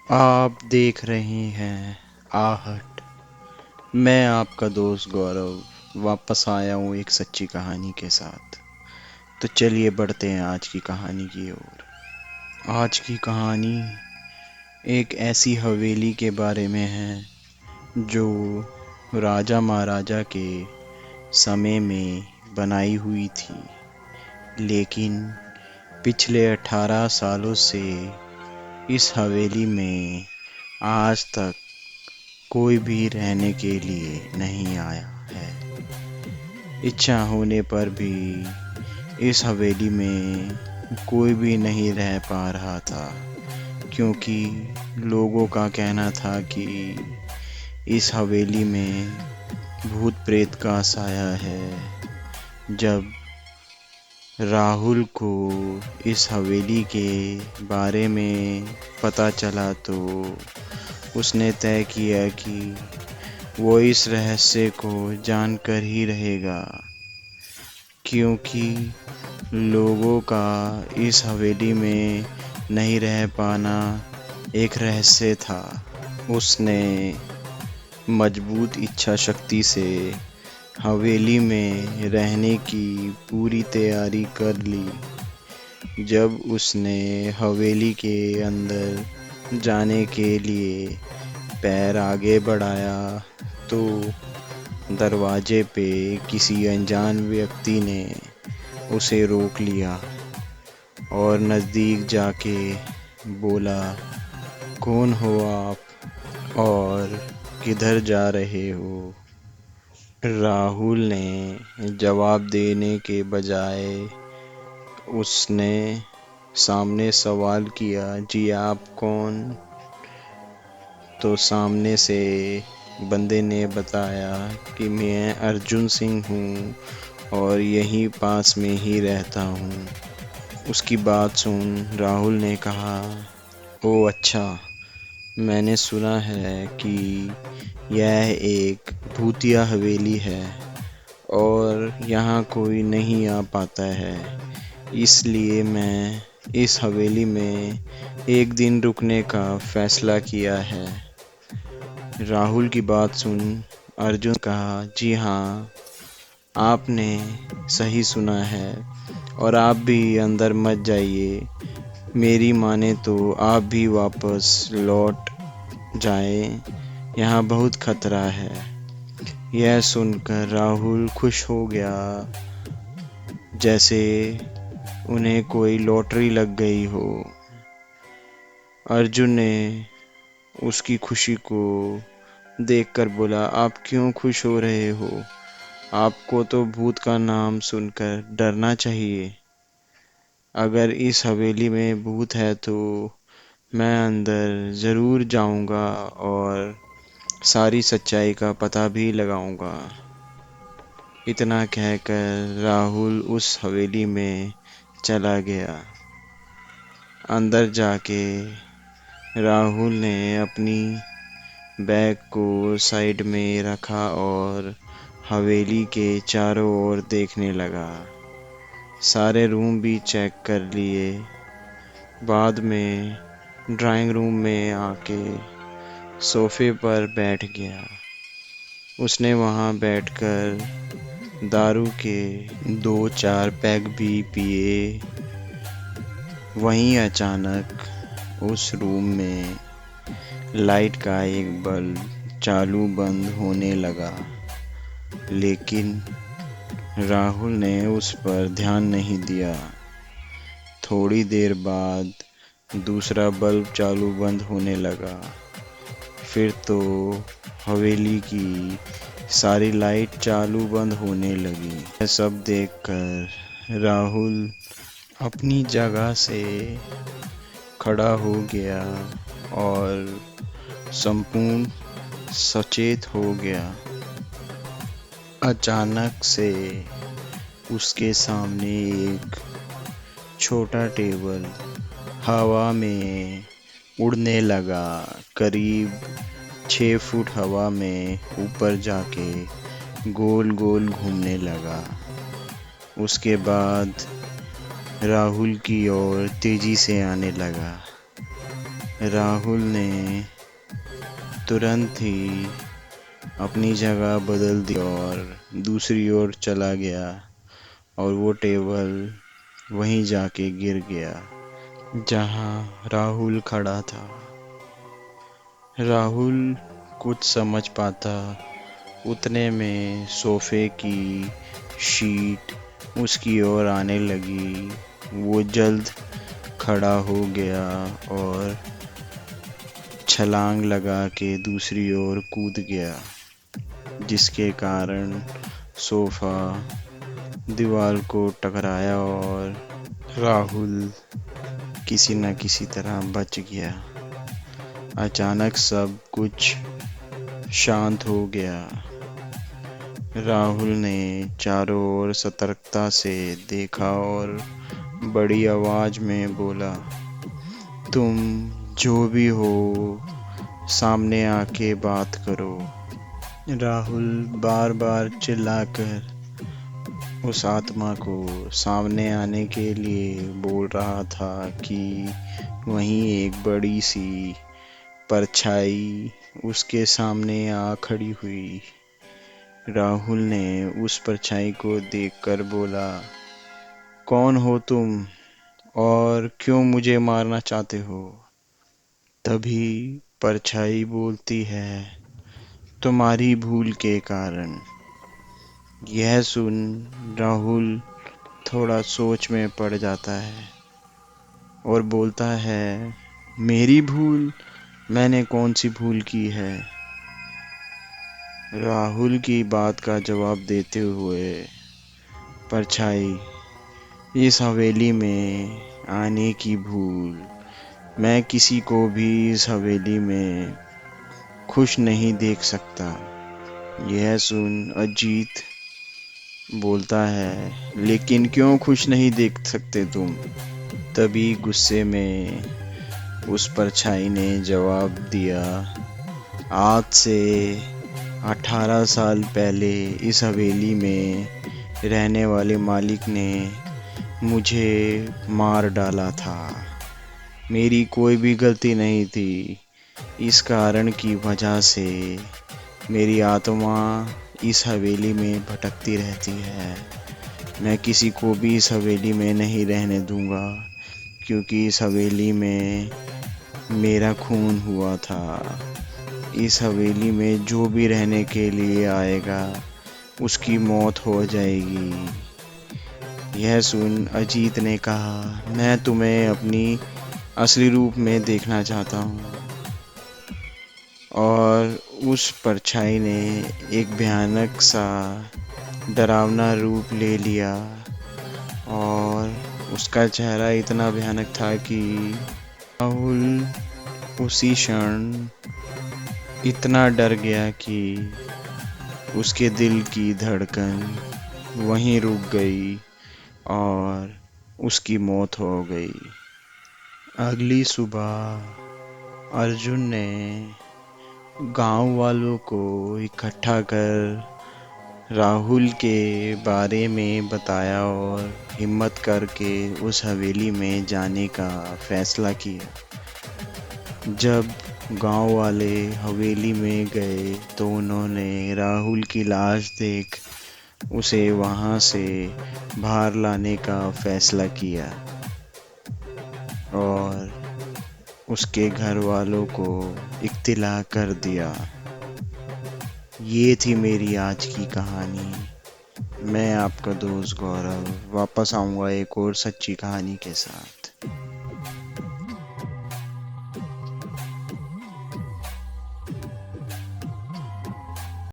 आप देख रहे हैं आहट। मैं आपका दोस्त गौरव वापस आया हूँ एक सच्ची कहानी के साथ। तो चलिए बढ़ते हैं आज की कहानी की ओर। आज की कहानी एक ऐसी हवेली के बारे में है जो राजा महाराजा के समय में बनाई हुई थी, लेकिन पिछले 18 सालों से इस हवेली में आज तक कोई भी रहने के लिए नहीं आया है। इच्छा होने पर भी इस हवेली में कोई भी नहीं रह पा रहा था, क्योंकि लोगों का कहना था कि इस हवेली में भूत प्रेत का साया है। जब राहुल को इस हवेली के बारे में पता चला तो उसने तय किया कि वो इस रहस्य को जानकर ही रहेगा, क्योंकि लोगों का इस हवेली में नहीं रह पाना एक रहस्य था। उसने मजबूत इच्छा शक्ति से हवेली में रहने की पूरी तैयारी कर ली। जब उसने हवेली के अंदर जाने के लिए पैर आगे बढ़ाया तो दरवाजे पे किसी अनजान व्यक्ति ने उसे रोक लिया और नज़दीक जाके बोला, कौन हो आप और किधर जा रहे हो? राहुल ने जवाब देने के बजाय उसने सामने सवाल किया, जी आप कौन? तो सामने से बंदे ने बताया कि मैं अर्जुन सिंह हूँ और यहीं पास में ही रहता हूँ। उसकी बात सुन राहुल ने कहा, ओ अच्छा, मैंने सुना है कि यह एक भूतिया हवेली है और यहाँ कोई नहीं आ पाता है, इसलिए मैं इस हवेली में एक दिन रुकने का फैसला किया है। राहुल की बात सुन अर्जुन ने कहा, जी हाँ, आपने सही सुना है और आप भी अंदर मत जाइए। मेरी माने तो आप भी वापस लौट जाएं, यहाँ बहुत खतरा है। यह सुनकर राहुल खुश हो गया, जैसे उन्हें कोई लॉटरी लग गई हो। अर्जुन ने उसकी खुशी को देखकर बोला, आप क्यों खुश हो रहे हो? आपको तो भूत का नाम सुनकर डरना चाहिए। अगर इस हवेली में भूत है तो मैं अंदर ज़रूर जाऊंगा और सारी सच्चाई का पता भी लगाऊंगा। इतना कहकर राहुल उस हवेली में चला गया। अंदर जाके राहुल ने अपनी बैग को साइड में रखा और हवेली के चारों ओर देखने लगा। सारे रूम भी चेक कर लिए। बाद में ड्राइंग रूम में आके सोफे पर बैठ गया। उसने वहाँ बैठकर दारू के 2-4 पैग भी पिए। वहीं अचानक उस रूम में लाइट का एक बल्ब चालू बंद होने लगा, लेकिन राहुल ने उस पर ध्यान नहीं दिया। थोड़ी देर बाद दूसरा बल्ब चालू बंद होने लगा। फिर तो हवेली की सारी लाइट चालू बंद होने लगी। यह सब देखकर राहुल अपनी जगह से खड़ा हो गया और संपूर्ण सचेत हो गया। अचानक से उसके सामने एक छोटा टेबल हवा में उड़ने लगा। करीब 6 फुट हवा में ऊपर जाके गोल गोल घूमने लगा। उसके बाद राहुल की ओर तेजी से आने लगा। राहुल ने तुरंत ही अपनी जगह बदल दी और दूसरी ओर चला गया और वो टेबल वहीं जाके गिर गया जहां राहुल खड़ा था। राहुल कुछ समझ पाता उतने में सोफे की शीट उसकी ओर आने लगी। वो जल्द खड़ा हो गया और छलांग लगा के दूसरी ओर कूद गया, जिसके कारण सोफा दीवार को टकराया और राहुल किसी न किसी तरह बच गया। अचानक सब कुछ शांत हो गया। राहुल ने चारों ओर सतर्कता से देखा और बड़ी आवाज में बोला, तुम जो भी हो सामने आके बात करो। राहुल बार बार चिल्लाकर उस आत्मा को सामने आने के लिए बोल रहा था कि वहीं एक बड़ी सी परछाई उसके सामने आ खड़ी हुई। राहुल ने उस परछाई को देखकर बोला, कौन हो तुम और क्यों मुझे मारना चाहते हो? तभी परछाई बोलती है, तुम्हारी भूल के कारण। यह सुन राहुल थोड़ा सोच में पड़ जाता है और बोलता है, मेरी भूल? मैंने कौन सी भूल की है? राहुल की बात का जवाब देते हुए परछाई, इस हवेली में आने की भूल। मैं किसी को भी इस हवेली में खुश नहीं देख सकता। यह सुन अजीत बोलता है, लेकिन क्यों खुश नहीं देख सकते तुम? तभी गुस्से में उस परछाई ने जवाब दिया, आज से 18 साल पहले इस हवेली में रहने वाले मालिक ने मुझे मार डाला था। मेरी कोई भी गलती नहीं थी। इस कारण की वजह से मेरी आत्मा इस हवेली में भटकती रहती है। मैं किसी को भी इस हवेली में नहीं रहने दूंगा, क्योंकि इस हवेली में मेरा खून हुआ था। इस हवेली में जो भी रहने के लिए आएगा उसकी मौत हो जाएगी। यह सुन अजीत ने कहा, मैं तुम्हें अपनी असली रूप में देखना चाहता हूँ। और उस परछाई ने एक भयानक सा डरावना रूप ले लिया और उसका चेहरा इतना भयानक था कि राहुल उसी क्षण इतना डर गया कि उसके दिल की धड़कन वहीं रुक गई और उसकी मौत हो गई। अगली सुबह अर्जुन ने गांव वालों को इकट्ठा कर राहुल के बारे में बताया और हिम्मत करके उस हवेली में जाने का फैसला किया। जब गांव वाले हवेली में गए तो उन्होंने राहुल की लाश देख उसे वहां से बाहर लाने का फैसला किया और उसके घर वालों को इत्तिला कर दिया। ये थी मेरी आज की कहानी। मैं आपका दोस्त गौरव वापस आऊँगा एक और सच्ची कहानी के साथ।